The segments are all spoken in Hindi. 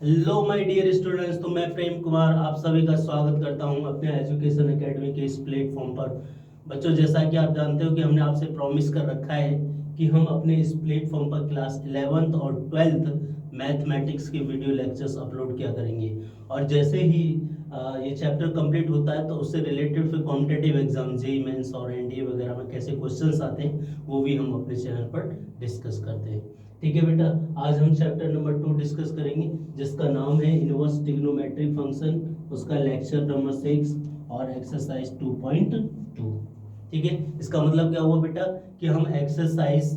हेलो माय डियर स्टूडेंट्स, तो मैं प्रेम कुमार आप सभी का स्वागत करता हूं अपने एजुकेशन एकेडमी के इस प्लेटफॉर्म पर। बच्चों, जैसा कि आप जानते हो कि हमने आपसे प्रॉमिस कर रखा है कि हम अपने इस प्लेटफॉर्म पर क्लास 11th और 12th मैथमेटिक्स के वीडियो लेक्चर्स अपलोड किया करेंगे। और जैसे ही ये चैप्टर कंप्लीट होता है तो उससे रिलेटेड फिर कॉम्पिटिटिव एग्जाम जेई मेंस और एनडीए वगैरह में कैसे क्वेश्चंस आते हैं वो भी हम अपने चैनल पर डिस्कस करते हैं। ठीक है बेटा, आज हम चैप्टर नंबर 2 डिस्कस करेंगे जिसका नाम है इनवर्स ट्रिग्नोमेट्रिक फंक्शन, उसका लेक्चर नंबर 6 और एक्सरसाइज 2.2। ठीक है, इसका मतलब क्या हुआ बेटा कि हम एक्सरसाइज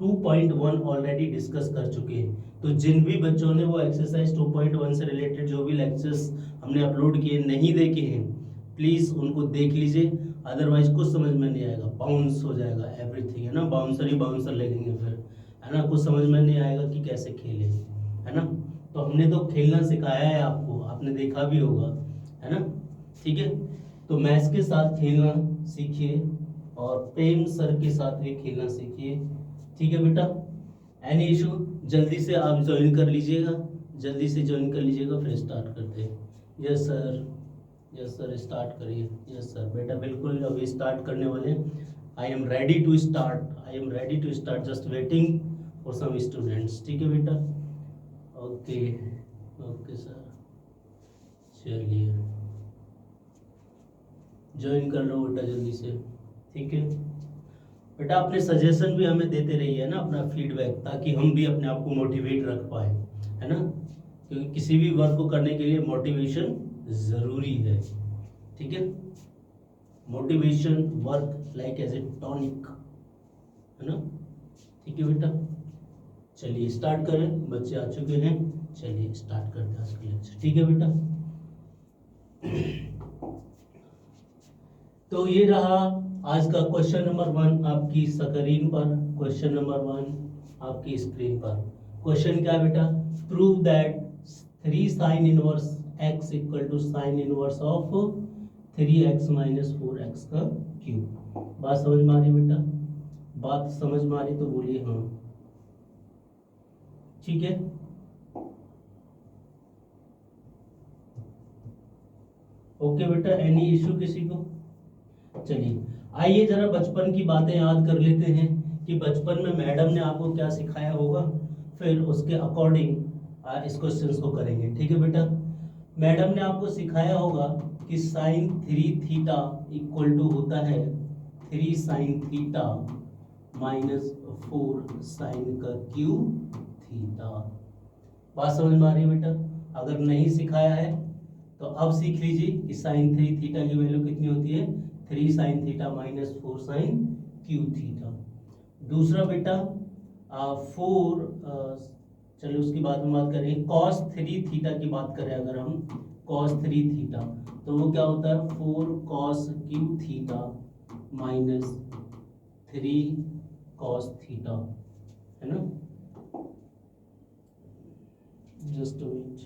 2.1 ऑलरेडी डिस्कस कर चुके हैं। तो जिन भी बच्चों ने वो एक्सरसाइज 2.1 से रिलेटेड जो भी लेक्चर्स हमने अपलोड किए नहीं देखे हैं, प्लीज उनको देख लीजिए, अदरवाइज कुछ समझ में नहीं आएगा, बाउंस हो जाएगा एवरीथिंग, है ना, बाउंसर ही बाउंसर लगेंगे फिर, है ना, कुछ समझ में नहीं आएगा कि कैसे खेलें, है ना। तो हमने तो खेलना सिखाया है आपको, आपने देखा भी होगा, है ना। ठीक है, तो मैथ्स के साथ खेलना सीखिए और प्रेम सर के साथ भी खेलना सीखिए। ठीक है बेटा, एनी इशू, जल्दी से आप ज्वाइन कर लीजिएगा, जल्दी से ज्वाइन कर लीजिएगा, फिर स्टार्ट करते हैं। Yes sir, yes sir, start करिए। यस सर बेटा, बिल्कुल अभी स्टार्ट करने वाले हैं। I am ready to start, I am ready to start, just waiting for some students. ठीक है बेटा, ओके ओके सर, चलिए ज्वाइन कर लो बेटा जल्दी से। ठीक है बेटा, अपने सजेशन भी हमें देते रहिए ना, अपना फीडबैक, ताकि हम भी अपने आप को मोटिवेट रख पाए, है ना, क्योंकि किसी भी वर्क को करने के लिए मोटिवेशन जरूरी है। ठीक है, motivation work like as a tonic, है ना। ठीक है बेटा, चलिए स्टार्ट करें, बच्चे आ चुके हैं, चलिए स्टार्ट करते हैं आज का लेक्चर। ठीक है बेटा, तो ये रहा आज का क्वेश्चन नंबर 1 आपकी स्क्रीन पर। क्वेश्चन नंबर 1 आपकी स्क्रीन पर। क्वेश्चन क्या है बेटा, prove that 3 sine inverse x equal to sine inverse of 3x minus 4x का क्यूब। बात समझ में आ रही बेटा, बात समझ में आ रही तो बोलिए हाँ। ठीक है, ओके बेटा, एनी इशू किसी को? चलिए आइए जरा बचपन की बातें याद कर लेते हैं कि बचपन में मैडम ने आपको क्या सिखाया होगा, फिर उसके अकॉर्डिंग इस क्वेश्चंस को करेंगे। ठीक है बेटा, मैडम ने आपको सिखाया होगा कि साइन 3 थीटा इक्वल टू होता है 3 साइन थीटा माइनस 4 साइन का क्यूब थीटा। बात समझ में आ रही है बेटा? अगर नहीं सिखाया है तो अब सीख लीजिए कि साइन 3 थीटा की वैल्यू कितनी होती है, 3 sine theta minus 4 sine cube theta. दूसरा बेटा 4, चलिए उसकी बाद में बात करें, कॉस 3 थीटा की बात करें, अगर हम कॉस 3 थीटा तो वो क्या होता है, 4 cos cube theta minus 3 cos theta, है ना। जस्ट मिनट,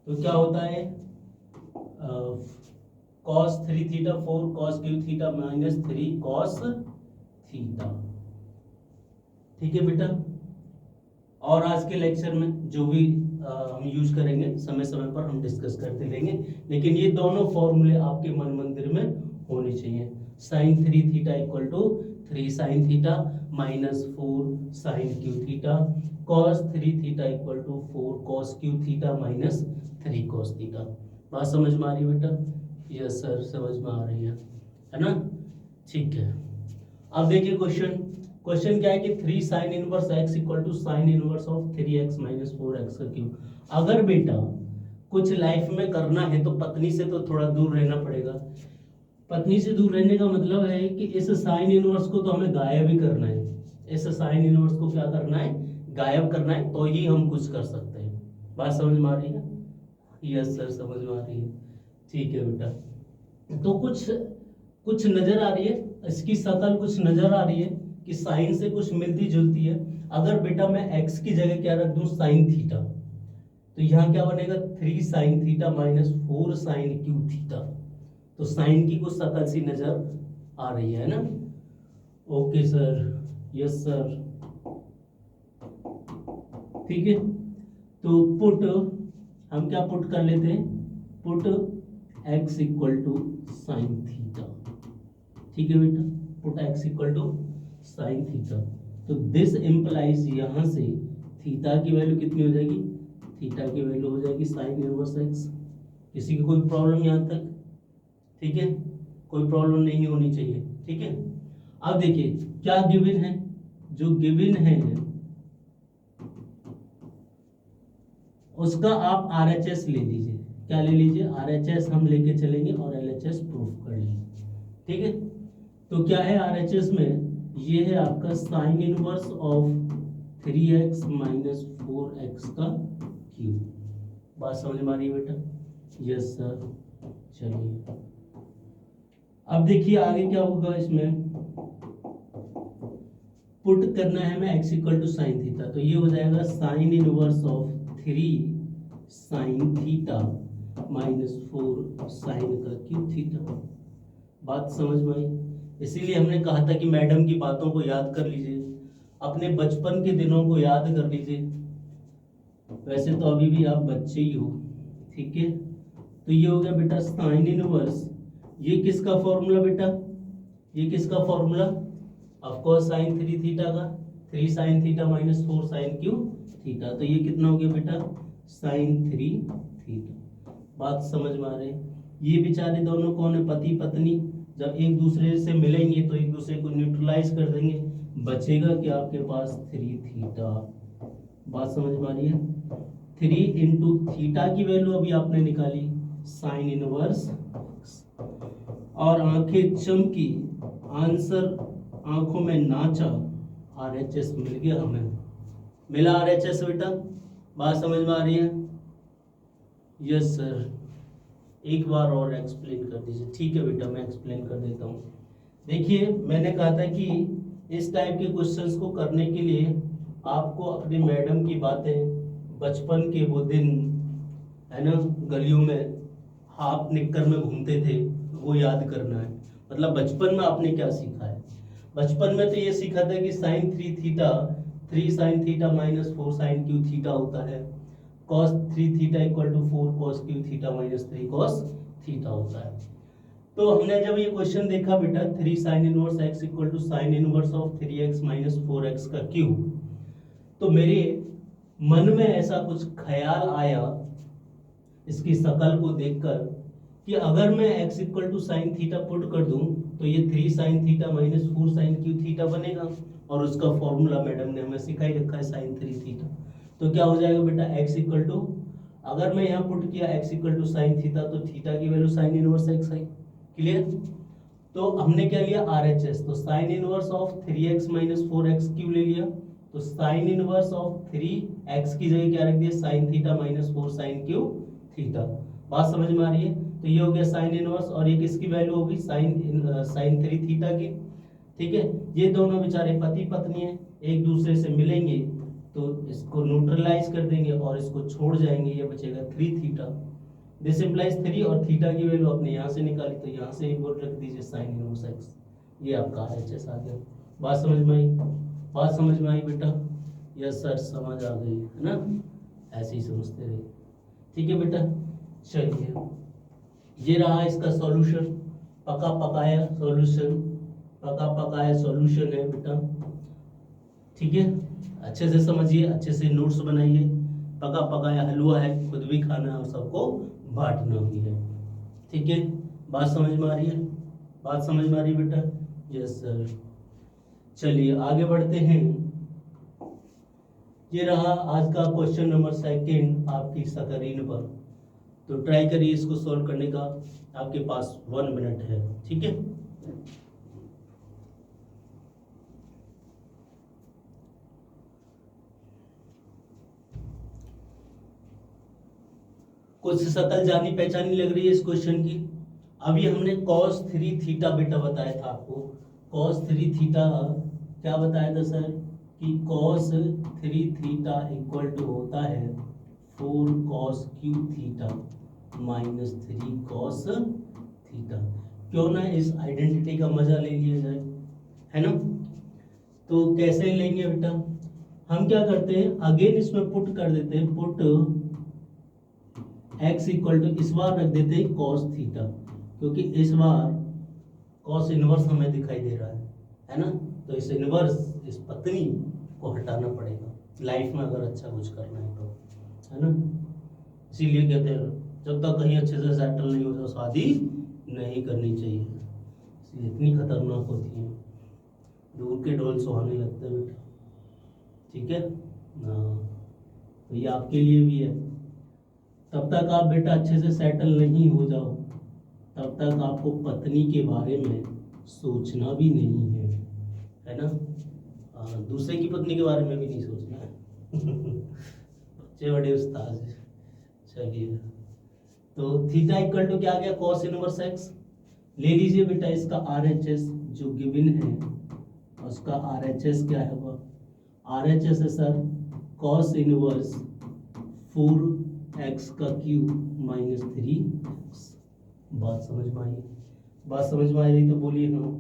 तो क्या होता है, cos 3 theta 4 cos cube theta minus 3 cos theta. ठीक है बेटा, और आज के लेक्चर में जो भी हम यूज करेंगे समय समय पर हम डिस्कस करते रहेंगे, लेकिन ये दोनों फॉर्मूले आपके मन मंदिर में होने चाहिए। Sine 3 theta equal to 3 sine theta minus 4 sine cube theta, cos 3 theta equal to 4 cos cube theta minus 3 cos theta. बात समझ में आ रही है बेटा? यस सर, समझ में आ रही है ना। ठीक है, अब देखिए क्वेश्चन, क्वेश्चन क्या है कि 3 sine inverse x equal to sine inverse of 3x minus 4x का क्यूब। अगर बेटा कुछ लाइफ में करना है तो पत्नी से तो थोड़ा दूर रहना पड़ेगा। पत्नी से दूर रहने का मतलब है कि इस साइन इनवर्स को तो हमें गायब ही करना है, इस साइन इनवर्स को क्या करना है, गायब करना है, तो ही हम कुछ कर सकते हैं। बात समझ में आ रही है? यस सर, समझ में आ रही है। ठीक है बेटा, तो कुछ कुछ नजर आ रही है, इसकी शक्ल कुछ नजर आ रही है कि साइन से कुछ मिलती जुलती है। अगर बेटा मैं x की जगह क्या रख दूं, साइन थीटा, तो यहाँ क्या बनेगा, 3 sine theta minus 4 sine cube theta. तो साइन की कुछ शक्ल सी नजर आ रही है ना। ओके सर, यस सर, ठीक है। तो पुट, हम क्या पुट कर लेते हैं, put x equal to sine theta, ठीक है बेटा, put x equal to sine theta. तो दिस इम्प्लाइज यहाँ से थीटा की वैल्यू कितनी हो जाएगी, थीटा की वैल्यू हो जाएगी साइन इनवर्स x। किसी की कोई प्रॉब्लम यहाँ तक, ठीक है, कोई प्रॉब्लम नहीं होनी चाहिए, ठीक है। अब देखिए क्या गिवन है, जो गिवन है उसका आप RHS ले लीजिए। क्या ले लीजिए, RHS हम लेके चलेंगे और LHS प्रूफ कर लेंगे, ठीक है। तो क्या है RHS में, ये है आपका sign inverse of 3x minus 4x का क्यूब। बात समझ में आ रही है बेटा, यस सर। चलिए अब देखिए आगे क्या होगा, इसमें पुट करना है हमें x equal to sine theta, तो ये हो जाएगा sine inverse of 3 sine theta minus 4 sine का क्यूब थीटा। बात समझ में आई। इसीलिए हमने कहा था कि मैडम की बातों को याद कर लीजिए, अपने बचपन के दिनों को याद कर लीजिए। वैसे तो अभी भी आप बच्चे ही हो, ठीक है। तो ये हो गया बेटा साइन इनवर्स, ये किसका फॉर्मूला बेटा, ये किसका formula, of course sine 3 theta का, 3 sine theta minus 4 sine cube theta. तो ये कितना हो गया बेटा, साइन 3 थीटा। बात समझ में आ रही है। ये बेचारे दोनों कौन है, पति पत्नी, जब एक दूसरे से मिलेंगे तो एक दूसरे को न्यूट्रलाइज कर देंगे, बचेगा क्या आपके पास 3 थीटा। बात समझ में आ रही है। 3 इंटू थीटा की वैल्यू अभी आपने निकाली साइन इनवर्स, और आंखें चमकी, आंसर आंखों में नाचा, RHS मिल गया हमें, मिला RHS बेटा। बात समझ में आ रही है, यस सर। एक बार और एक्सप्लेन कर दीजिए, ठीक है बेटा, मैं एक्सप्लेन कर देता हूँ। देखिए मैंने कहा था कि इस टाइप के क्वेश्चंस को करने के लिए आपको अपने मैडम की बातें, बचपन के वो दिन है ना, गलियों में हाफ निक्कर में घूमते थे, वो याद करना है। मतलब बचपन में आपने क्या सीखा है, बचपन में तो ये सीखा था कि sine 3 theta 3 sine theta minus 4 sine cube theta होता है, cos 3 theta equal to 4 cos cube theta minus 3 cos theta होता है। तो हमने जब ये क्वेश्चन देखा बेटा 3 sine inverse x equal to sine inverse of 3x minus 4x का क्यूब, तो मेरे मन में ऐसा कुछ ख्याल आया इसकी शकल को देखकर कि अगर मैं x equal to sine theta put कर दूं तो ये 3 sine theta minus 4 sine cube theta बनेगा, और उसका फॉर्मूला मैडम ने हमें सिखाई रखा है साइन 3 थीटा। तो क्या हो जाएगा बेटा x इक्वल टू, अगर मैं यहाँ पुट किया x equal to sine theta, तो थीटा की वैल्यू साइन इनवर्स x है, क्लियर। तो हमने क्या लिया RHS, तो sign inverse of 3x minus 4x क्यों ले लिया, तो साइन इनवर्स ऑफ 3x की जगह क्या रख दिया, sine theta minus 4 sine cube theta. बात समझ में आ रही है। तो ये हो गया साइन इनवर्स, और ये किसकी वैल्यू होगी, साइन 3 थीटा की, ठीक है। ये दोनों बेचारे पति पत्नी है, एक दूसरे से मिलेंगे तो इसको न्यूट्रलाइज कर देंगे और इसको छोड़ जाएंगे, ये बचेगा 3 थीटा। दिस इंप्लाइज 3, और थीटा की वैल्यू आपने यहाँ से निकाली तो यहाँ से एक और रख दीजिए साइन इनवर्स x, ये आपका RHS आ गया। बात समझ में आई, बात समझ में आई बेटा, यस सर समझ आ गई है ना, ऐसे ही समझते रहिए, ठीक है बेटा। चलिए ये रहा इसका सॉल्यूशन, पका पकाया सॉल्यूशन, पका पकाया सॉल्यूशन है बेटा, ठीक है। अच्छे से समझिए, अच्छे से नोट्स बनाइए, पका पकाया हलवा है, खुद भी खाना है और सबको बांटना भी है, ठीक है। बात समझ में आ रही है, बात समझ में आ रही है बेटा, यस सर। चलिए आगे बढ़ते हैं। ये रहा आज का क्वेश्चन नंबर 2 आपकी स्क्रीन पर, तो ट्राई करिए इसको सॉल्व करने का, आपके पास 1 मिनट है, ठीक है। कुछ शकल जानी पहचानी लग रही है इस क्वेश्चन की। अभी हमने cos 3 थीटा बेटा बताया था आपको, cos 3 थीटा क्या बताया था सर, कि cos 3 थीटा इक्वल टू होता है 4 cos cube theta minus 3 cos theta. क्यों ना इस आइडेंटिटी का मजा ले लिया जाए, है ना। तो कैसे लेंगे बेटा, हम क्या करते हैं, अगेन इसमें पुट कर देते हैं, पुट x इक्वल टू, इस बार रख देते हैं cos थीटा, क्योंकि इस बार cos इनवर्स हमें दिखाई दे रहा है ना। तो इस इनवर्स, इस पत्नी को हटाना पड़ेगा लाइफ में अगर अच्छा कुछ करना है तो, है ना। इसीलिए कहते हैं जब तक कहीं अच्छे से सेटल नहीं हो जाओ शादी नहीं करनी चाहिए, इसलिए इतनी खतरनाक होती है, दूर के ढोल सुहाने लगते हैं बेटा, ठीक है ना। तो ये आपके लिए भी है, तब तक आप बेटा अच्छे से सेटल नहीं हो जाओ तब तक आपको पत्नी के बारे में सोचना भी नहीं है ना। दूसरे की पत्नी के बारे में भी नहीं सोचना है बच्चे बड़े उस्ताद हैं। चलिए, तो थीटा इक्वल टू क्या आ गया, cos इनवर्स x। ले लीजिए बेटा इसका RHS जो गिवन है, उसका RHS क्या है, वो RHS है सर cos इनवर्स 4x का क्यूब माइनस 3x। बात समझ में आई, बात समझ में आ रही तो बोलिए हाँ।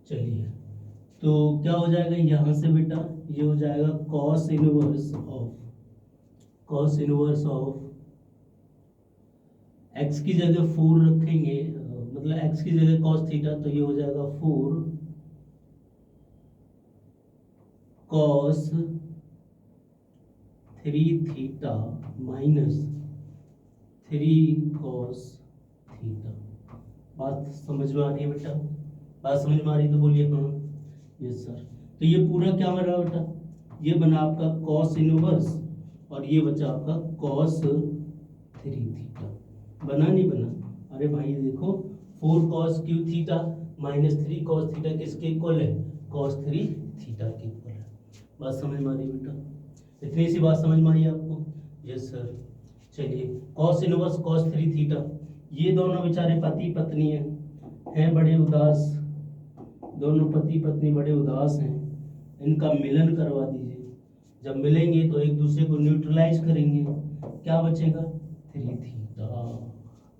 चलिए, तो क्या हो जाएगा यहाँ से बेटा, ये हो जाएगा cos इनवर्स ऑफ x की जगह 4 रखेंगे, मतलब x की जगह cos थीटा, तो ये हो जाएगा 4 cos 3 theta minus 3 cos theta. बात समझ में आ रही है बेटा, बात समझ में आ रही तो बोलिए हाँ। Yes sir. तो ये पूरा क्या बना बेटा, ये बना आपका cos इनवर्स और ये बचा आपका cos 3 थीटा। बना नहीं बना, अरे भाई देखो 4 cos cube theta minus 3 cos theta किसके इक्वल है, cos 3 थीटा के इक्वल है। बात समझ में आ रही बेटा, इतनी सी बात समझ में आई आपको। Yes sir. चलिए, cos इनवर्स cos 3 थीटा, ये दोनों बेचारे पति पत्नी हैं बड़े उदास, दोनों पति पत्नी बड़े उदास हैं, इनका मिलन करवा दीजिए। जब मिलेंगे तो एक दूसरे को न्यूट्रलाइज करेंगे, क्या बचेगा 3 थीटा।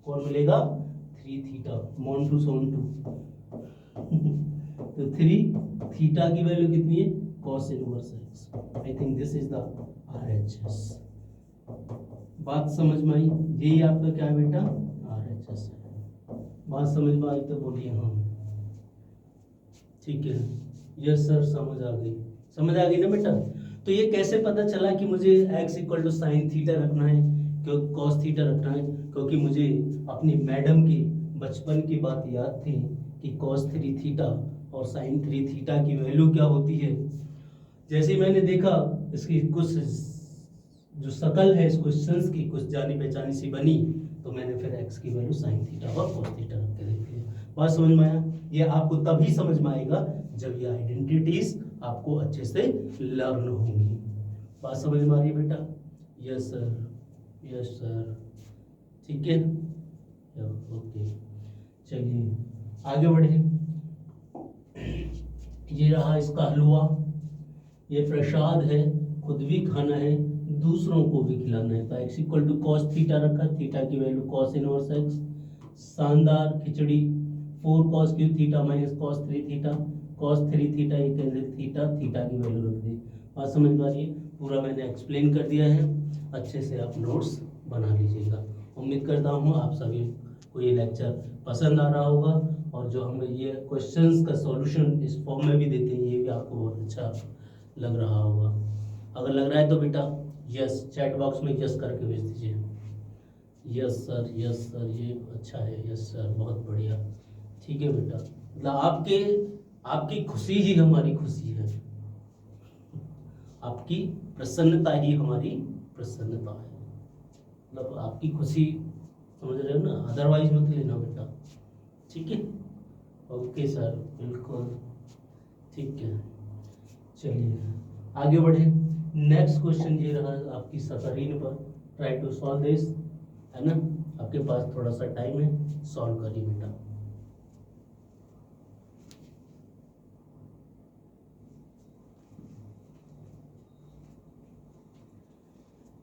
कौन मिलेगा, 3 थीटा, मोन्टू सोन्टू तो 3 थीटा की वैल्यू कितनी है, cos inverse x। I think this is the RHS। बात समझ में आई, यही आपका क्या है बेटा, RHS है। बात समझ में आई तो बोलिए हाँ। ठीक है, यस सर, समझ आ गई, समझ आ गई ना बेटा। तो ये कैसे पता चला कि मुझे x equal to sine theta रखना है, क्यों cos थीटा रखना है, क्योंकि मुझे अपनी मैडम की बचपन की बात याद थी कि cos 3 थीटा और sin 3 थीटा की वैल्यू क्या होती है। जैसे ही मैंने देखा इसकी कुछ जो शकल है इस क्वेश्चंस की कुछ जानी पहचानी सी बनी, तो मैंने फिर x की वैल्यू sin थीटा और cos थीटा रख के देख लिया। बात समझ में आया, ये आपको तभी समझ में आएगा जब ये आइडेंटिटीज आपको अच्छे से लर्न होंगी। बात समझ में आ रही है बेटा, यस सर, यस सर, ठीक है, ओके। चलिए आगे बढ़े, ये रहा इसका हलवा, ये प्रसाद है, खुद भी खाना है दूसरों को भी खिलाना है। तो x equal to cos theta रखा, थीटा की वैल्यू cos इनवर्स x। शानदार खिचड़ी, 4 cos cube theta minus cos 3 theta, cos 3 theta equal theta, theta की वैल्यू रख दी। बात समझ में आ रही है, पूरा मैंने एक्सप्लेन कर दिया है, अच्छे से आप नोट्स बना लीजिएगा। उम्मीद करता हूँ आप सभी को ये लेक्चर पसंद आ रहा होगा, और जो हम ये क्वेश्चंस का सॉल्यूशन इस फॉर्म में भी देते हैं ये भी आपको बहुत अच्छा लग रहा होगा। अगर लग रहा है तो बेटा यस चैट बॉक्स में यस करके भेज दीजिए। यस सर, यस सर, ये अच्छा है, यस सर, बहुत बढ़िया, ठीक है बेटा। मतलब आपकी खुशी ही हमारी खुशी है, आपकी प्रसन्नता ही हमारी प्रसन्नता है, मतलब आपकी खुशी, समझ रहे हो ना, अदरवाइज मत लेना बेटा, ठीक है। ओके सर, बिल्कुल ठीक है। चलिए आगे बढ़े, नेक्स्ट क्वेश्चन ये रहा आपकी स्क्रीन पर, ट्राई टू सॉल्व दिस, है ना। आपके पास थोड़ा सा टाइम है, सॉल्व करिए बेटा।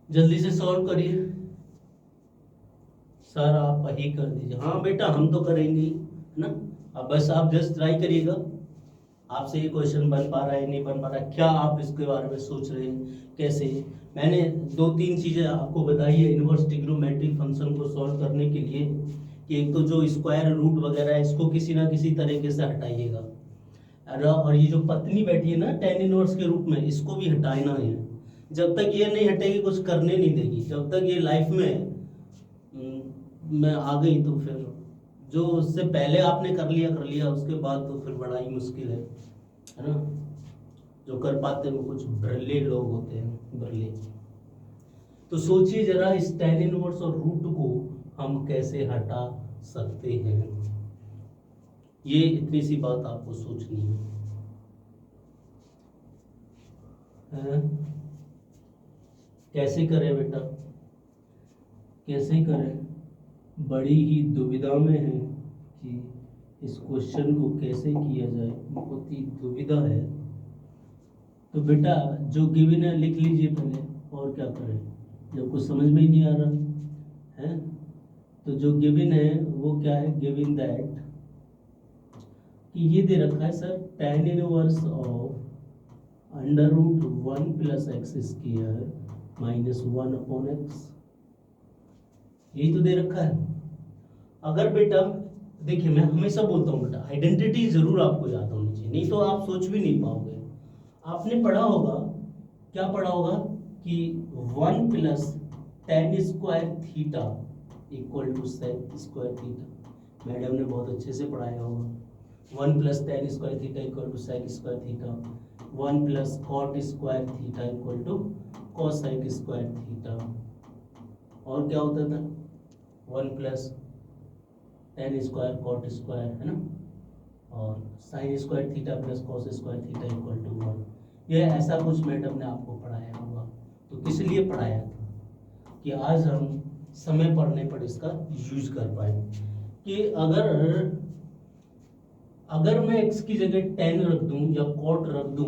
जल्दी से सॉल्व करिए, सर आप वही कर दीजिए। हाँ बेटा हम तो करेंगे ही, है ना। अब बस आप जस्ट ट्राई करिएगा, आपसे ये क्वेश्चन बन पा रहा है नहीं बन पा रहा है, क्या आप इसके बारे में सोच रहे हैं कैसे। मैंने दो तीन चीज़ें आपको बताई है इनवर्स ट्रिग्नोमेट्रिक फंक्शन को सॉल्व करने के लिए, कि एक तो जो स्क्वायर रूट वगैरह है इसको किसी ना किसी तरीके से हटाइएगा, और ये जो पत्नी बैठी है ना टेन इनवर्स के रूप में, इसको भी हटाना है। जब तक ये नहीं हटेगी कुछ करने नहीं देगी, जब तक ये लाइफ में मैं आ गई तो फिर जो उससे पहले आपने कर लिया उसके बाद तो फिर बड़ा ही मुश्किल है ना। जो कर पाते हैं वो कुछ ब्रले लोग होते हैं, ब्रले। तो सोचिए जरा इस टेन इनवर्स और रूट को हम कैसे हटा सकते हैं, ये इतनी सी बात आपको सोचनी है। कैसे करें बेटा, कैसे करें, बड़ी ही दुविधा में है कि इस क्वेश्चन को कैसे किया जाए, बहुत ही दुविधा है। तो बेटा जो गिवन है लिख लीजिए पहले, और क्या करें जब कुछ समझ में ही नहीं आ रहा है। तो जो गिवन है वो क्या है, गिवन दैट कि ये दे रखा है sir tan inverse of under root 1 plus x square minus 1 upon x, यही तो दे रखा है। अगर बेटा देखिए मैं हमेशा बोलता हूँ बेटा आइडेंटिटी जरूर आपको याद होनी चाहिए, नहीं तो आप सोच भी नहीं पाओगे। आपने पढ़ा होगा, क्या पढ़ा होगा कि 1 plus tan square theta equal to sec square theta, madam ने बहुत अच्छे से पढ़ाया होगा। 1 plus tan square theta equal to sec square theta, 1 plus cot square theta equal to cosec square theta, और क्या होता था 1 plus tan square cot square, है ना, और sin square theta plus cos square theta equal to 1। ये ऐसा कुछ मैडम ने आपको पढ़ाया होगा। तो किस लिए पढ़ाया था कि आज हम समय पढ़ने पर इसका यूज कर पाए, कि अगर मैं x की जगह tan रख दूं या cot रख दूं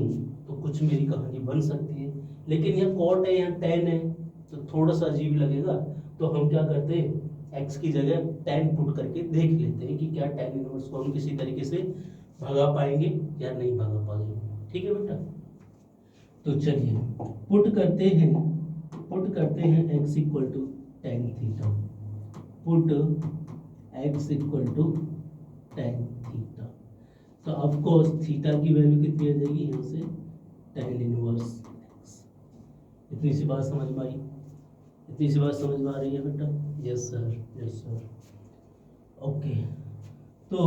तो कुछ मेरी कहानी बन सकती है, लेकिन यहाँ cot है यहाँ tan है तो थोड़ा सा अजीब लगेगा। तो हम क्या करते हैं x की जगह tan पुट करके देख लेते हैं कि क्या tan इनवर्स को हम किसी तरीके से भगा पाएंगे या नहीं भगा पाएंगे। ठीक है बेटा, तो चलिए पुट करते हैं x equal to tan theta, put x equal to tan theta. तो ऑफ कोर्स थीटा की वैल्यू कितनी आ जाएगी यहाँ से tan इनवर्स x। इतनी सी बात समझ में आई, इतनी सी बात समझ में आ रही है बेटा? Yes sir, yes sir, okay. तो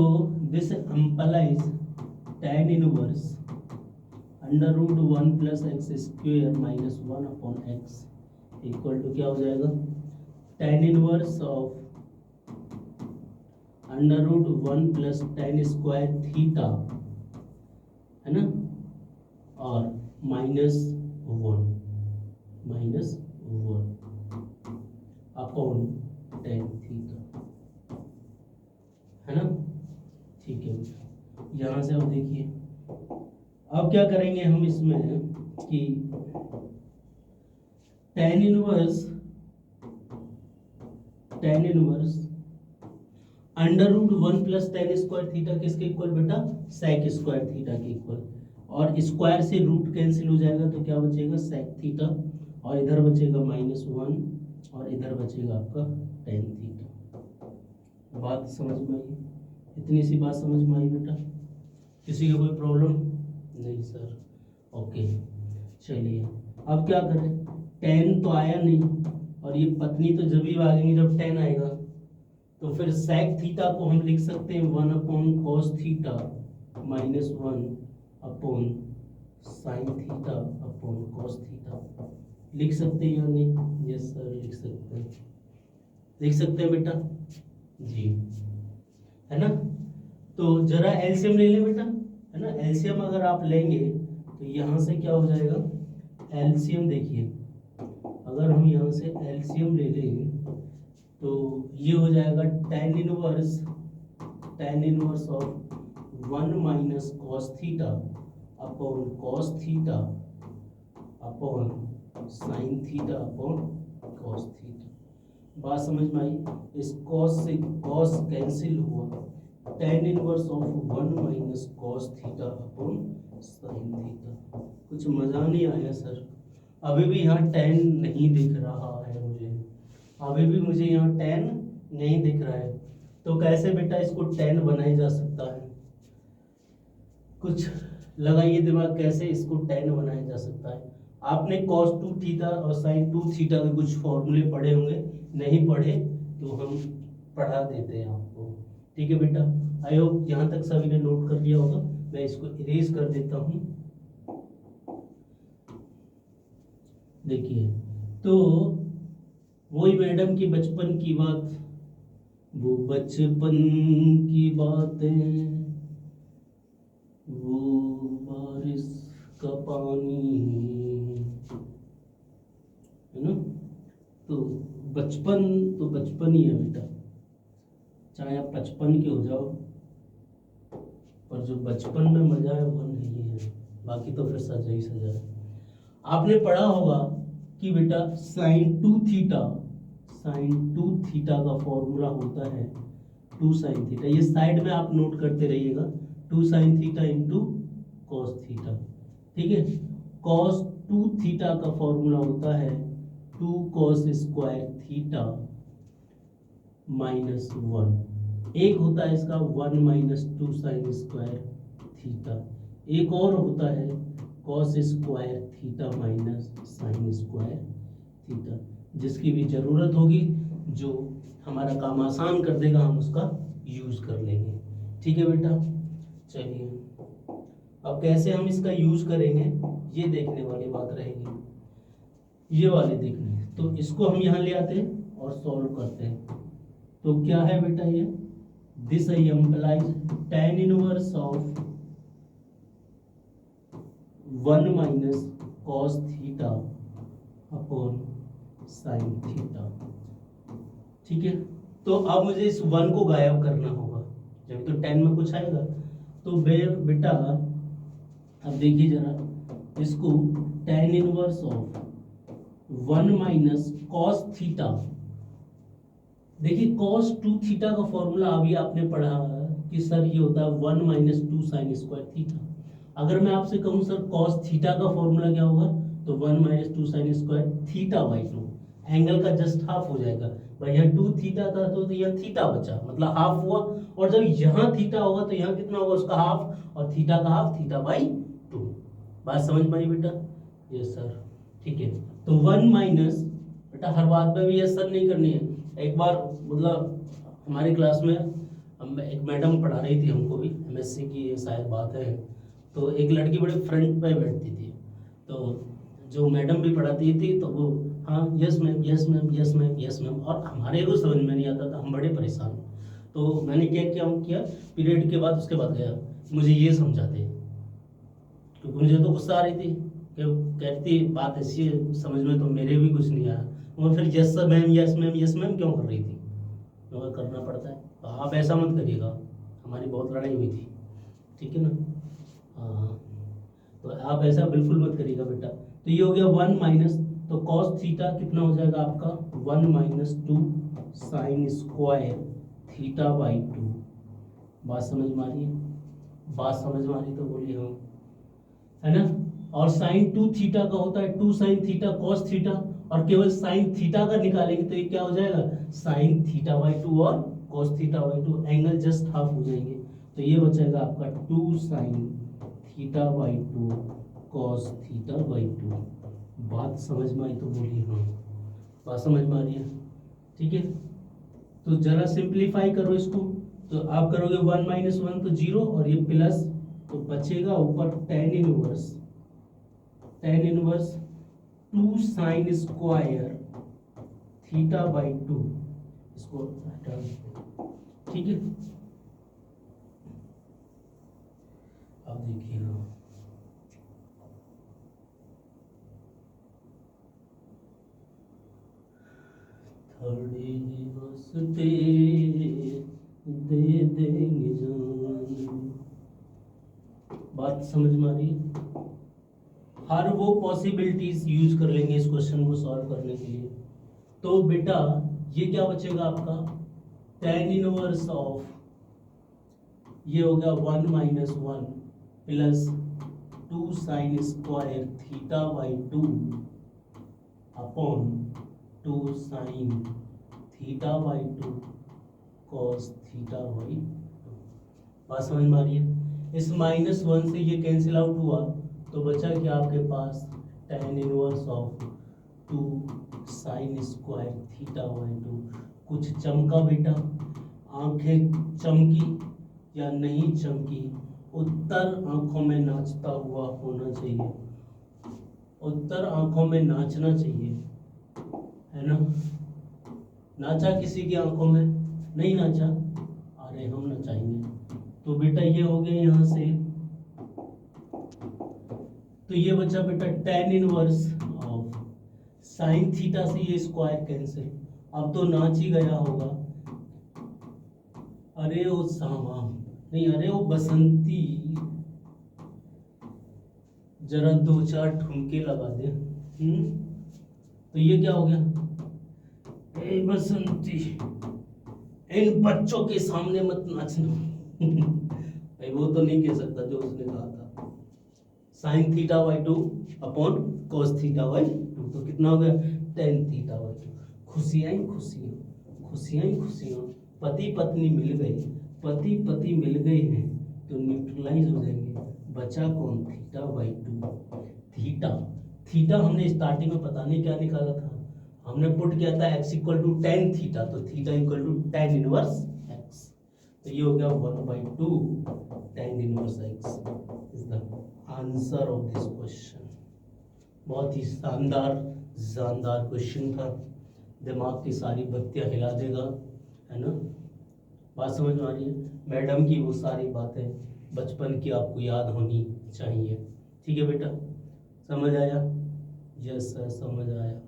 this implies tan inverse under root 1 plus x square minus 1 upon x equal to क्या हो जाएगा, tan inverse of under root 1 plus tan square theta, है ना, और माइनस 1 अपॉन tan थीटा, है ना। ठीक है, यहाँ से अब देखिए अब क्या करेंगे हम इसमें कि tan inverse under root 1 plus tan square theta किसके इक्वल बेटा, sec स्क्वायर थीटा के इक्वल, और स्क्वायर से रूट कैंसिल हो जाएगा तो क्या बचेगा sec थीटा, और इधर बचेगा -1 और इधर बचेगा आपका tan थीटा। बात समझ में आई, इतनी सी बात समझ में आई बेटा? किसी का कोई प्रॉब्लम नहीं सर, ओके। चलिए अब क्या करें, tan तो आया नहीं और ये पत्नी तो जब ही भागेंगे जब tan आएगा, तो फिर sec थीटा को हम लिख सकते हैं 1 upon cos theta minus 1 upon sin theta upon cos theta. लिख सकते हैं या नहीं? यस सर लिख सकते हैं, लिख सकते हैं बेटा जी, है ना। तो जरा एलसीएम ले लें बेटा, है ना। एलसीएम अगर आप लेंगे तो यहाँ से क्या हो जाएगा, एलसीएम देखिए अगर हम यहाँ से एलसीएम ले लें तो ये हो जाएगा tan inverse of 1 minus cos theta upon cos theta upon sin theta upon cos theta. बात समझ में आई। इस कॉस से कॉस कैंसिल हुआ, tan inverse of 1 minus cos theta upon sine theta. कुछ मज़ा नहीं आया सर, अभी भी यहाँ tan नहीं दिख रहा है मुझे, अभी भी मुझे यहाँ tan नहीं दिख रहा है। तो कैसे बेटा इसको tan बनाया जा सकता है, कुछ लगाइए दिमाग, कैसे इसको tan बनाया जा सकता है। आपने cos 2 थीटा और sin 2 थीटा के कुछ फॉर्मूले पढ़े होंगे, नहीं पढ़े तो हम पढ़ा देते हैं आपको। ठीक है बेटा, आई होप यहाँ तक सभी ने नोट कर लिया होगा। मैं इसको इरेज कर देता हूँ। देखिए, तो वही मैडम की बचपन की बात, वो बचपन की बातें, वो बारिश का पानी, है ना। तो बचपन ही है बेटा, चाहे आप 55 के हो जाओ, पर जो बचपन में मजा है वो नहीं है, बाकी तो फिर सजा ही सजा है। आपने पढ़ा होगा कि बेटा साइन 2 थीटा का फॉर्मूला होता है 2 साइन थीटा, ये साइड में आप नोट करते रहिएगा, 2 sine theta into cos theta. ठीक है, कॉस 2 थीटा का फॉर्मूला होता है 2 कॉस स्क्वायर थीटा माइनस 1। एक होता है इसका 1 माइनस 2 साइन स्क्वायर थीटा, एक और होता है cos square theta minus sine square theta. जिसकी भी जरूरत होगी, जो हमारा काम आसान कर देगा, हम उसका यूज कर लेंगे। ठीक है बेटा, चलिए अब कैसे हम इसका यूज करेंगे ये देखने वाली बात रहेगी, ये वाले देखने। तो इसको हम यहाँ ले आते हैं और सॉल्व करते हैं। तो क्या है बेटा ये, this implies tan inverse of 1 minus cos theta upon sine theta. ठीक है, तो अब मुझे इस 1 को गायब करना होगा, जब तो tan में कुछ आएगा। तो बेटा अब देखिए जरा इसको, tan inverse of 1 minus cos theta, देखिए cos 2 थीटा का फॉर्मूला अभी आपने पढ़ा कि सर ये होता है 1 माइनस 2 साइन स्क्वायर थीटा। अगर मैं आपसे कहूँ सर cos थीटा का फॉर्मूला क्या होगा, तो 1 minus 2 sine square theta by 2, angle का जस्ट हाफ हो जाएगा भाई। यहाँ 2 थीटा था तो यहाँ थीटा बचा, मतलब हाफ हुआ। और जब यहाँ थीटा होगा तो यहाँ कितना होगा, उसका हाफ, और थीटा का हाफ, थीटा बाई 2। बात समझ में आई बेटा? Yes sir. ठीक है, तो 1 माइनस, बेटा हर बात में भी यस सर नहीं करनी है। एक बार मतलब हमारी क्लास में एक मैडम पढ़ा रही थी हमको भी, एमएससी की ये शायद बात है। तो एक लड़की बड़े फ्रंट पे बैठती थी, तो जो मैडम भी पढ़ाती थी तो वो हाँ yes ma'am yes ma'am yes ma'am yes ma'am, और हमारे को समझ में नहीं आता था, हम बड़े परेशान। तो मैंने क्या किया पीरियड के बाद, उसके बाद गया मुझे ये समझाते, क्योंकि मुझे तो गुस्सा आ रही थी कि कहती बात ऐसी है, समझ में तो मेरे भी कुछ नहीं आया। और फिर yes ma'am yes ma'am yes ma'am क्यों कर रही थी, तो करना पड़ता है। तो आप ऐसा मत करिएगा, हमारी बहुत लड़ाई हुई थी, ठीक है ना। हाँ, तो आप ऐसा बिल्कुल मत करिएगा बेटा। तो ये हो गया 1 माइनस, तो कॉस थीटा कितना हो जाएगा आपका 1 minus 2 sine square theta by 2। बात समझ में आ रही है? बात समझ में आ रही तो बोलिए हाँ, है ना। और साइन 2 थीटा का होता है 2 साइन थीटा कॉस थीटा, और केवल साइन थीटा का निकालेंगे तो ये क्या हो जाएगा साइन थीटा बाई 2 और cos theta by 2, angle just half हो जाएंगे। तो ये बचेगा आपका 2 sine theta by 2 cos theta by 2। बात समझ में आई तो बोलिए हाँ। बात समझ में आ रही है? ठीक है, तो जरा सिंप्लीफाई करो इसको। तो आप करोगे 1 माइनस 1 तो 0, और ये प्लस, तो बचेगा ऊपर tan inverse 2 sine square theta by 2, इसको हटा देते। ठीक है, अब देखिएगा थर्ड पे दे देंगे जान। बात समझ में आ रही है? हर वो पॉसिबिलिटीज यूज कर लेंगे इस क्वेश्चन को सॉल्व करने के लिए। तो बेटा ये क्या बचेगा आपका tan इनवर्स ऑफ, ये हो गया 1 minus 1 plus 2 sine square theta by 2 upon 2 sine theta by 2 cos theta by 2। बात समझ में आ रही है? इस -1 से ये कैंसिल आउट हुआ तो बचा क्या आपके पास tan inverse of 2 sine square theta by 2। कुछ चमका बेटा, आंखें चमकी या नहीं चमकी, उत्तर आंखों में नाचता हुआ होना चाहिए, उत्तर आंखों में नाचना चाहिए, है ना? नाचा किसी की आंखों में? नहीं नाचा, अरे हम नचाएंगे। तो बेटा ये हो गया यहाँ से, तो ये बचा बेटा tan inverse of sine theta से ये स्क्वायर कैंसिल, अब तो नाच ही गया होगा। अरे ओ सामा नहीं, अरे ओ बसंती, जरा 2-4 ठुमके लगा दे। तो ये क्या हो गया, ए बसंती इन बच्चों के सामने मत नाचना। भाई वो तो नहीं कह सकता जो उसने कहा था, sine theta by 2 upon cos theta by 2, तो कितना हो गया tan थीटा बाई 2। खुशियां ही खुशियां, खुशियां ही खुशियां, पति पत्नी मिल गए, पति पति मिल गए हैं तो न्यूट्रलाइज हो जाएंगे, बचा कौन थीटा बाई 2। थीटा, थीटा हमने स्टार्टिंग में पता नहीं क्या निकाला था, हमने पुट किया था x equal to tan theta, तो theta equal to tan inverse x, तो ये हो गया 1/2 tan inverse x is the answer of this question. बहुत ही शानदार जानदार क्वेश्चन था, दिमाग की सारी बत्तियां हिला देगा, है ना? बात समझ में आ रही है? मैडम की वो सारी बातें बचपन की आपको याद होनी चाहिए। ठीक है बेटा, समझ आया? यस सर समझ आया।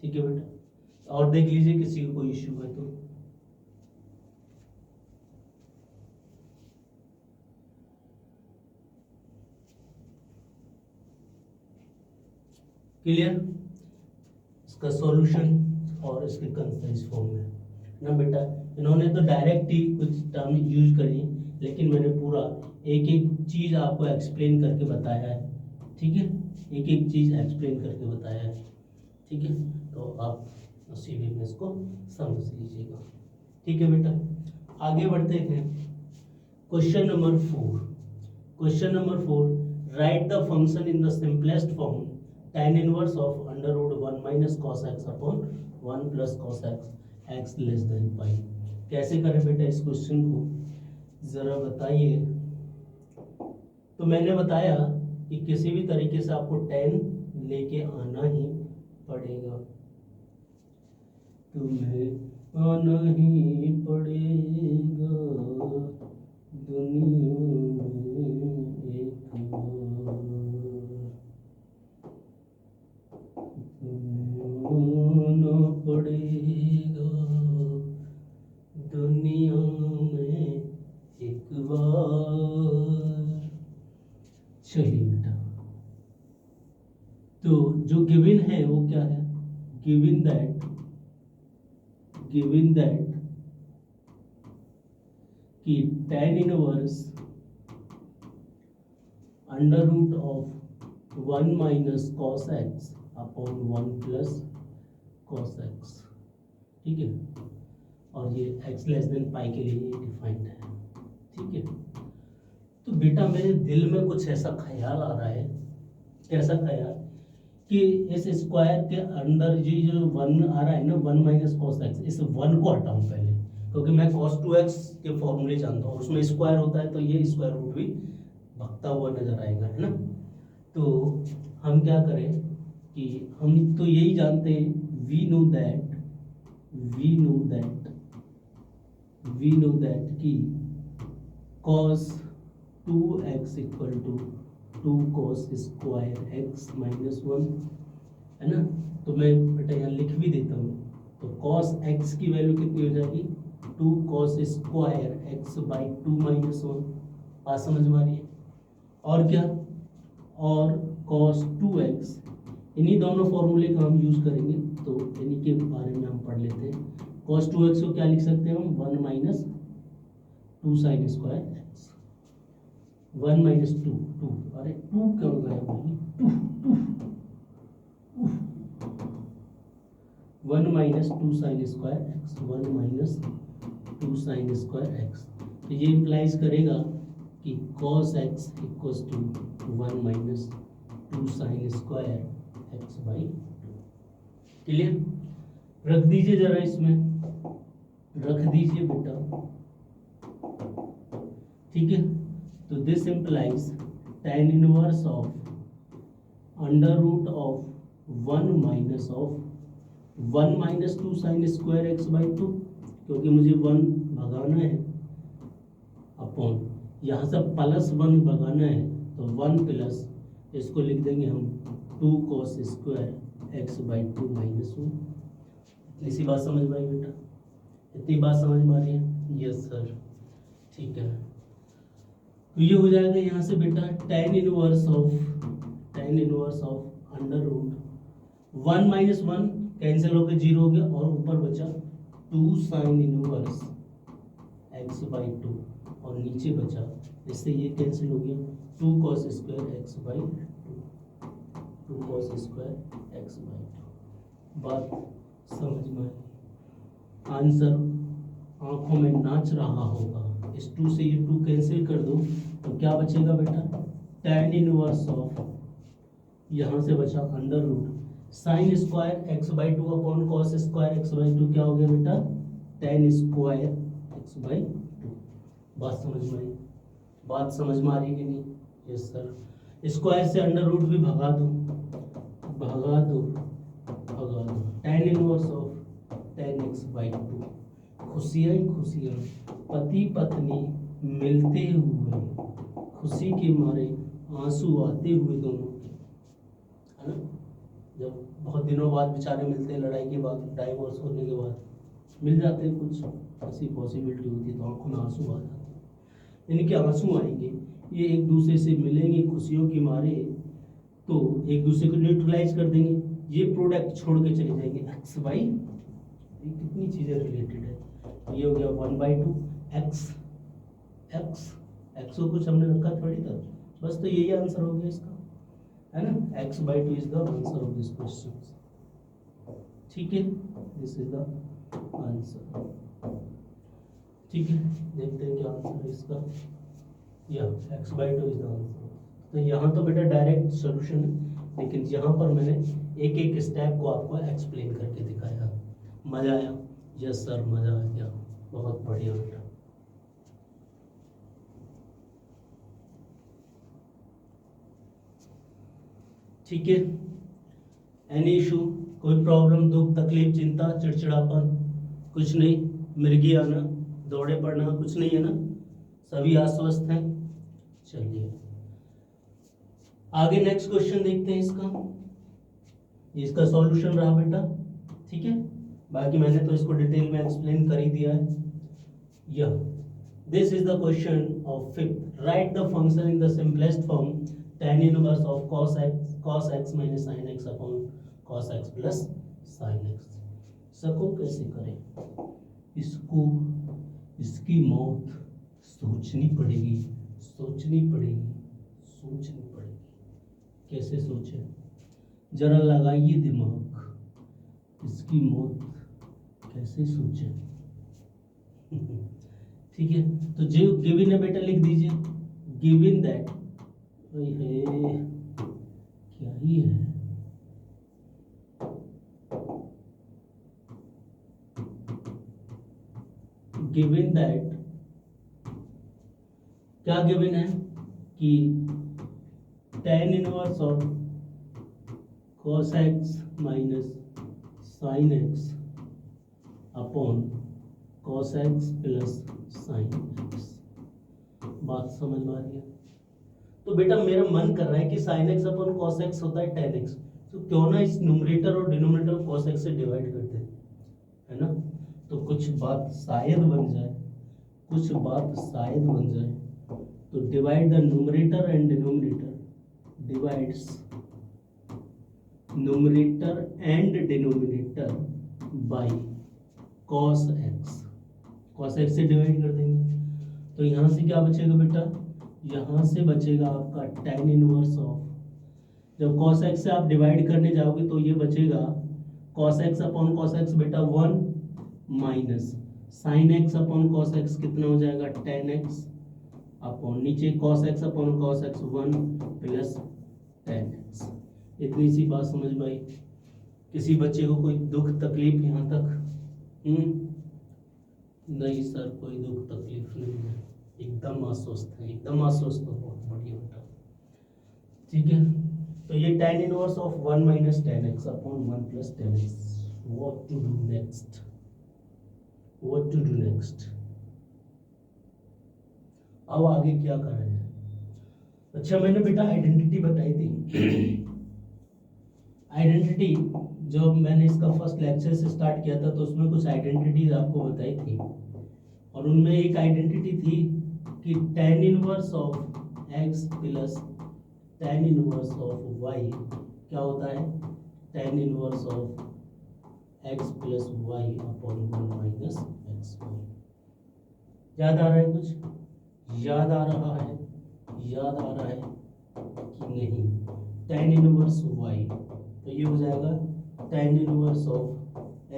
ठीक है बेटा, और देख लीजिए किसी को कोई इश्यू है तो। क्लियर? इसका सॉल्यूशन और इसके कंसाइज फॉर्म में ना बेटा, इन्होंने तो डायरेक्ट ही कुछ टर्म यूज करी, लेकिन मैंने पूरा एक एक चीज आपको एक्सप्लेन करके बताया है। ठीक है, एक एक चीज एक्सप्लेन करके बताया है। ठीक है, तो आप उसी वे में इसको समझ लीजिएगा। ठीक है बेटा, आगे बढ़ते हैं। Question number 4, question number 4, right the function in the simplest form tan inverse of under root 1 minus cos x upon 1 plus cos x less than pi. कैसे करें बेटा इस क्वेश्चन को, जरा बताइए। तो मैंने बताया कि किसी भी तरीके से आपको tan लेके आना ही पड़ेगा, तुम्हें आना ही पड़ेगा दुनिया में एक बार, तुम्हें आना पड़ेगा दुनिया में एक बार। चलिए बेटा, तो जो गिवन है वो क्या है, गिवन दैट कि tan inverse under root of 1 minus cos x upon 1 plus cos x. ठीक है, और ये x लेस देन पाई के लिए डिफाइंड है। ठीक है, तो बेटा मेरे दिल में कुछ ऐसा ख्याल आ रहा है, कैसा ख्याल कि इस स्क्वायर के अंदर ये जो 1 आ रहा है ना, 1 माइनस कॉस एक्स, इस 1 को हटाऊं पहले, क्योंकि मैं cos 2x के फॉर्मूले जानता हूँ, उसमें स्क्वायर होता है तो ये स्क्वायर रूट भी भगता हुआ नजर आएगा, है ना? तो हम क्या करें कि हम तो यही जानते हैं, वी नो दैट कि cos 2x equal to 2 cos square x minus 1, है ना? तो मैं बेटा यहाँ लिख भी देता हूँ, तो cos x की वैल्यू कितनी हो जाएगी, 2 cos square x by 2 minus 1। बात समझ में आ रही है? और क्या, और cos 2x, इन्हीं दोनों फॉर्मूले का हम यूज करेंगे, तो इन्हीं के बारे में हम पढ़ लेते हैं। cos 2x को क्या लिख सकते हैं हम, 1 minus 2 sine square x, 1 minus 2, अरे 2 क्यों गया भाई, 1 minus 2 sine square x, 1 minus 2 sine square x. तो ये इम्प्लाइज करेगा कि cos x equals to 1 minus 2 sine square x by. Clear, रख दीजिए जरा, इसमें रख दीजिए बेटा, ठीक है। तो this implies tan inverse of under root of 1 minus of 1 minus 2 sine square x by 2, क्योंकि मुझे 1 भगाना है, अपॉन यहाँ से +1 भगाना है, तो 1 प्लस इसको लिख देंगे हम 2 cos square x by 2 minus 1। इसी बात समझ में आई बेटा, इतनी बात समझ में आ रही है? यस सर, ठीक है। तो ये हो जाएगा यहाँ से बेटा tan inverse of under root 1 minus 1 cancel होकर 0 हो गया, और ऊपर बचा 2 साइन इनवर्स एक्स बाई 2, और नीचे बचा, इससे ये कैंसिल हो गया 2 cos square x by 2 cos square x by 2। बात समझ में आई? आंसर आंखों में नाच रहा होगा। इस 2 से ये 2 कैंसिल कर दो, तो क्या बचेगा बेटा, tan इनवर्स ऑफ, यहाँ से बचा under root sine square x by 2 upon cos square x by 2, क्या हो गया बेटा, tan स्क्वायर एक्स बाई 2। बात समझ में आई? बात समझ में आ रही कि नहीं? Yes sir. स्क्वायर से अंडर रूट भी भगा दो, भगा दो, भगा दो, tan inverse of tan x by 2। खुशियाँ ही खुशियाँ, पति पत्नी मिलते हुए खुशी के मारे आंसू आते हुए दोनों के, है ना। जब बहुत दिनों बाद बेचारे मिलते हैं, लड़ाई के बाद, डाइवोर्स होने के बाद मिल जाते हैं, कुछ ऐसी पॉसिबिलिटी होती है, तो आंखों में आंसू आ जाते हैं, यानी कि आंसू आएंगे, ये एक दूसरे से मिलेंगे खुशियों के मारे, तो एक दूसरे को न्यूट्रलाइज कर देंगे, ये प्रोडक्ट छोड़ के चले जाएंगे एक्स बाई, ये कितनी चीज़ें रिलेटेड है। ये हो गया 1/2 एक्स, एक्स को कुछ हमने रखा थोड़ी था, बस, तो यही आंसर हो गया इसका, है ना। x/2 is the answer of this question, ठीक है, दिस इज द आंसर, ठीक है। देखते हैं क्या आंसर है इसका, या x/2 इज द आंसर। तो यहाँ तो बेटा डायरेक्ट सॉल्यूशन है, लेकिन यहाँ पर मैंने एक एक स्टेप को आपको एक्सप्लेन करके दिखाया। मजा आया? यस सर, मजा आ गया, बहुत बढ़िया बेटा। ठीक है, एनी इशू, कोई प्रॉब्लम, दुख, तकलीफ, चिंता, चिड़चिड़ापन, कुछ नहीं, मिर्गी आना, दौड़े पड़ना, कुछ नहीं है ना, सभी आश्वस्त हैं। चलिए आगे नेक्स्ट क्वेश्चन देखते हैं इसका सॉल्यूशन रहा बेटा, ठीक है। बाकी मैंने तो इसको डिटेल में एक्सप्लेन कर ही दिया है। यह this is the question of 5th, right the function in the simplest form tan inverse of cos x minus sin x upon cos x plus sin x। इसको कैसे करें, इसकी मौत सोचनी पड़ेगी, कैसे सोचे, जरा लगाइए दिमाग, इसकी मौत कैसे सोचे। ठीक है, तो जो गिवन है बेटा लिख दीजिए, गिवन दैट, क्या ही है, गिवन दैट, क्या गिवन है कि tan inverse of cos x minus sin x upon cos x plus sin x। बात समझ में आ रही है? तो बेटा मेरा मन कर रहा है कि sin x upon cos x होता है tan x, तो क्यों ना इस न्यूमरेटर और डिनोमिनेटर cos x से डिवाइड कर दें, है ना। तो कुछ बात शायद बन जाए, तो divide the numerator and denominator, divides numerator and denominator by cos x, cos x से डिवाइड कर देंगे तो यहाँ से क्या बचेगा बेटा, यहाँ से बचेगा आपका tan इनवर्स ऑफ, जब cos x से आप डिवाइड करने जाओगे तो ये बचेगा cos x upon cos x बेटा 1 minus sin x upon cos x कितना हो जाएगा tan x अपॉन नीचे cos x upon cos x 1 plus tan x। इतनी सी बात समझ में आई? किसी बच्चे को कोई दुख तकलीफ यहाँ तक? नहीं सर, कोई दुख तकलीफ नहीं है, एकदम आश्वस्त है, एकदम आश्वस्त हो, बहुत बढ़िया बेटा। ठीक है, तो ये tan inverse of 1 minus tan x upon 1 plus tan x। What to do next, what to do next? अब आगे क्या करा जाए? अच्छा, मैंने बेटा आइडेंटिटी बताई थी। आइडेंटिटी जो मैंने इसका फर्स्ट लेक्चर से स्टार्ट किया था तो उसमें कुछ आइडेंटिटीज आपको बताई थी और उनमें एक आइडेंटिटी थी कि tan inverse of x plus tan inverse of y क्या होता है, tan inverse of x plus y upon 1 minus x y. याद आ रहा है कुछ? याद आ रहा है? याद आ रहा है कि नहीं? tan इनवर्स y तो ये हो जाएगा tan inverse of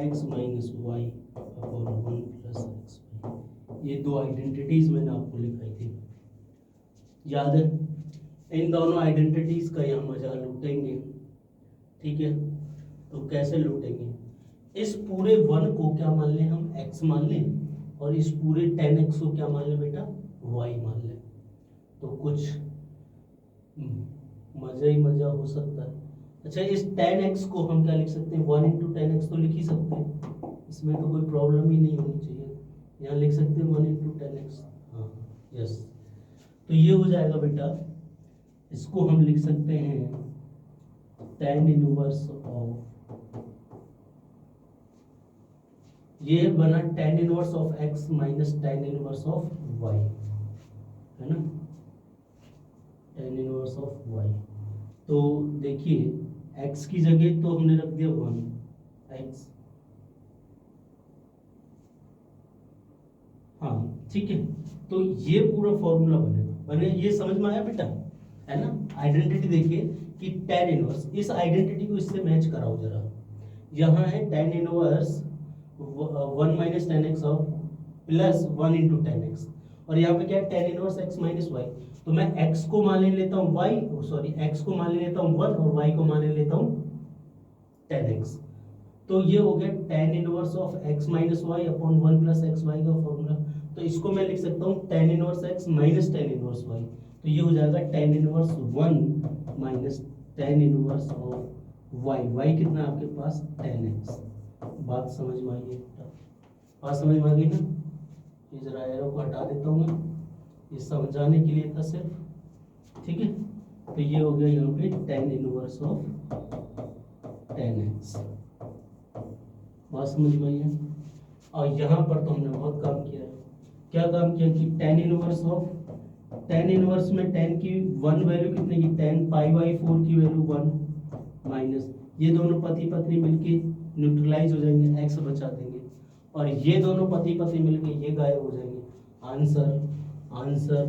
x minus y upon 1 plus x y. ये दो आइडेंटिटीज मैंने आपको लिखाई थी, याद है? इन दोनों आइडेंटिटीज का यहाँ मजा लूटेंगे। ठीक है, तो कैसे लूटेंगे? इस पूरे 1 को क्या मान लें हम, x मान लें, और इस पूरे tan x को क्या मान लें बेटा, y मान लें, तो कुछ मजा ही मजा हो सकता है। अच्छा, इस tan x को हम क्या लिख सकते हैं, 1 इंटू tan x तो लिख ही सकते हैं, इसमें तो कोई प्रॉब्लम ही नहीं होनी चाहिए। यहाँ लिख सकते हैं 1 इंटू tan x। हाँ यस, तो ये हो जाएगा बेटा, इसको हम लिख सकते हैं tan इनवर्स ऑफ, ये बना tan inverse of x minus tan inverse of y, है ना, tan इनवर्स ऑफ y। तो देखिए x की जगह तो हमने रख दिया 1 x, हाँ ठीक है, तो ये पूरा फॉर्मूला बने, ये समझ में आया बेटा, है ना? आइडेंटिटी देखिए कि tan इनवर्स, इस आइडेंटिटी को इससे मैच कराओ जरा। यहाँ है tan inverse 1 minus tan x of plus 1 into tan x, और यहाँ पे क्या है tan inverse x minus y। तो मैं x को मान लेता हूँ x को मान लेता हूँ 1 और y को मान लेता हूँ tan x। तो ये हो गया tan inverse of x minus y upon 1 plus x y का फॉर्मूला। तो इसको मैं लिख सकता हूँ tan inverse x minus tan inverse y, तो ये हो जाएगा tan inverse 1 minus tan inverse of y। y कितना है आपके पास, tan x। बात समझ में आई है? बात समझ में आ गई ना? ये जरा एरो को हटा देता हूँ मैं, ये समझाने के लिए था सिर्फ। ठीक है, तो ये हो गया यहाँ पे tan inverse of tan x। बात समझ में आई है? और यहाँ पर तो हमने बहुत काम किया है। क्या काम किया कि tan inverse of, tan inverse में tan की 1 वैल्यू कितने की, tan पाई बाई 4 की वैल्यू 1 माइनस, ये दोनों पति पत्नी मिलके न्यूट्रलाइज हो जाएंगे, x बचा देंगे, और ये दोनों पति पत्नी मिलके ये गायब हो जाएंगे। Answer answer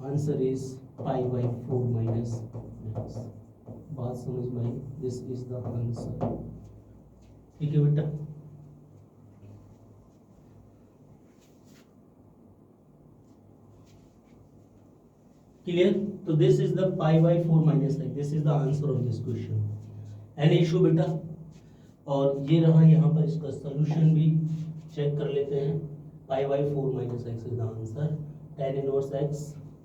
answer is pi by 4 minus x. बात समझ में आई? This is the answer. ठीक है बेटा, क्लियर? तो this is the pi by 4 minus x, this is the answer of this question. Any issue बेटा? और ये रहा यहाँ पर इसका सोल्यूशन भी चेक कर लेते हैं। पाई by 4 minus x is the answer. tan inverse x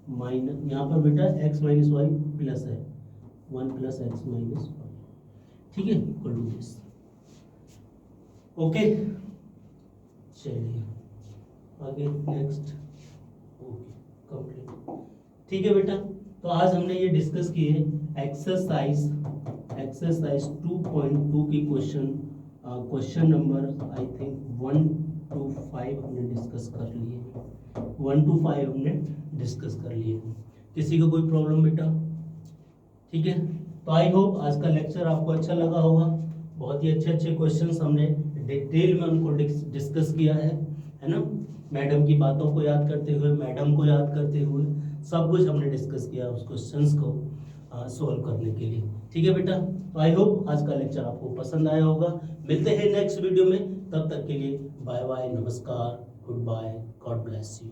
minus, यहाँ पर बेटा x माइनस वाई प्लस है 1 प्लस एक्स माइनस वाई। ठीक है, इक्वल टू दिस। ओके, चलिए आगे नेक्स्ट। Okay, complete. ठीक है बेटा, तो आज हमने ये डिस्कस किए एक्सरसाइज 2.2 की question number I think 1 to 5 हमने डिस्कस कर लिए, 1 to 5 हमने डिस्कस कर लिए। किसी को कोई प्रॉब्लम बेटा? ठीक है, तो आई होप आज का लेक्चर आपको अच्छा लगा होगा। बहुत ही अच्छे अच्छे क्वेश्चंस हमने डिटेल में उनको डिस्कस किया है ना। मैडम की बातों को याद करते हुए, मैडम को याद करते हुए सब कुछ हमने डिस्कस किया उस क्वेश्चंस को सॉल्व करने के लिए। ठीक है बेटा, तो आई होप आज का लेक्चर आपको पसंद आया होगा। मिलते हैं नेक्स्ट वीडियो में, तब तक के लिए बाय बाय, नमस्कार, good bye, God bless you.